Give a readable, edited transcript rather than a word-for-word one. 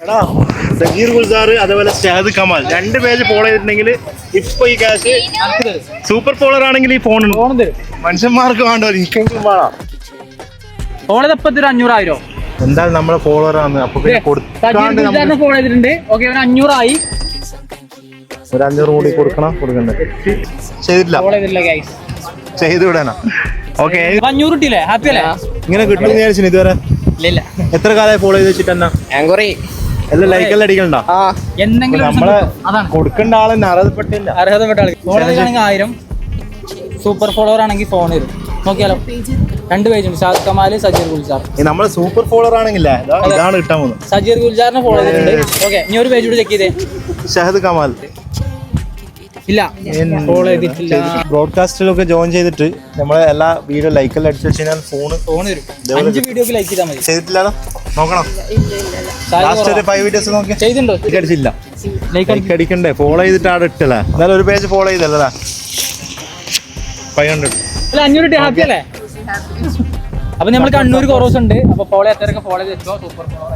എടാ സജീർ ഗുൽസാർ അതേപോലെ Shahid Kamal 2 page follow ചെയ്തിട്ടുണ്ടെങ്കിൽ ഇപ്പൊ ഈ ക്യാഷ് സൂപ്പർ ഫോളോർ ആണെങ്കിൽ ഈ ഫോൺ മനുഷ്യന്മാർക്ക് വേണ്ടോ എനിക്കെങ്കിലും വേണം. ഫോൺ എപ്പത്തി 500,000 എന്തായാലും നമ്മളെ ഫോളോവർ ആണ്. അപ്പൊ ഫോൺ ചെയ്തിട്ടുണ്ട്. ഓക്കെ 500 ഒരു 500 കൂടി കൊടുക്കണ്ടേ? ചെയ്തിട്ടില്ല, ചെയ്ത് വിടാനാ. ഓക്കെ 500 കിട്ടിയില്ലേ? ഹാപ്പി അല്ലേ? ഇങ്ങനെ കിട്ടും വിചാരിച്ചു ഇതുവരെ. എത്ര കാലമായി ഫോളോ ചെയ്ത് വെച്ചിട്ടെന്നാ എല്ലാം ലൈക്കെല്ലാം അടിക്കണ്ട. എന്തെങ്കിലും നമ്മളെ കൊടുക്കേണ്ട ആളെന്നെ അർഹതപ്പെട്ടില്ല. അർഹതപ്പെട്ട ആൾ ഫോൺ ചെയ്താണെങ്കിൽ 1000, സൂപ്പർ ഫോളോവർ ആണെങ്കിൽ ഫോൺ വരും. നോക്കിയാലോ 2 പേജ് ഉണ്ട്. ഷാഹിദ് കമാൽ, സജീർ ഗുൽസാർ. നമ്മളെ സൂപ്പർ ഫോളോവർ ആണെങ്കിലേ ഇതാണ് കിട്ടാൻ പോകുന്നത്. സജീർ ഗുൽസാറിനെ ഫോളോ ചെയ്തിട്ടുണ്ട്. ഓക്കെ ഇനി ഒരു പേജ് കൂടി ചെക്ക് ചെയ്തേ. ഷാഹിദ് കമാൽ ഇല്ല, ഫോളോ ചെയ്തിട്ടില്ല. ബ്രോഡ്കാസ്റ്റിലൊക്കെ ജോയിൻ ചെയ്തിട്ട് നമ്മളെ എല്ലാ വീഡിയോ ലൈക്കെല്ലാം അടിച്ചു വെച്ചാൽ ഫോൺ വരും. 5 വീഡിയോക്ക് ലൈക്ക് ചെയ്താൽ മതി. ചെയ്തിട്ടില്ല, നോക്കണം. ലാസ്റ്റ് ഒരു 5 വീഡിയോസ് നോക്കി ചെയ്തിട്ടുണ്ടോ? അടിച്ചില്ല. ലൈക്ക് അടിക്കണ്ടേ? ഫോളോ ചെയ്തിട്ട് അവിടെ ഇട്ടല്ലേ. എന്നാലും ഒരു പേജ് ഫോളോ ചെയ്തല്ലേ 500. 500 ഹാപ്പി അല്ലേ? അപ്പൊ നമ്മൾ കണ്ണൂർ കുറോസ് ഉണ്ട്. അപ്പൊ ഫോളോ എത്രയൊക്കെ ഫോളോ ചെയ്തോ. Super follow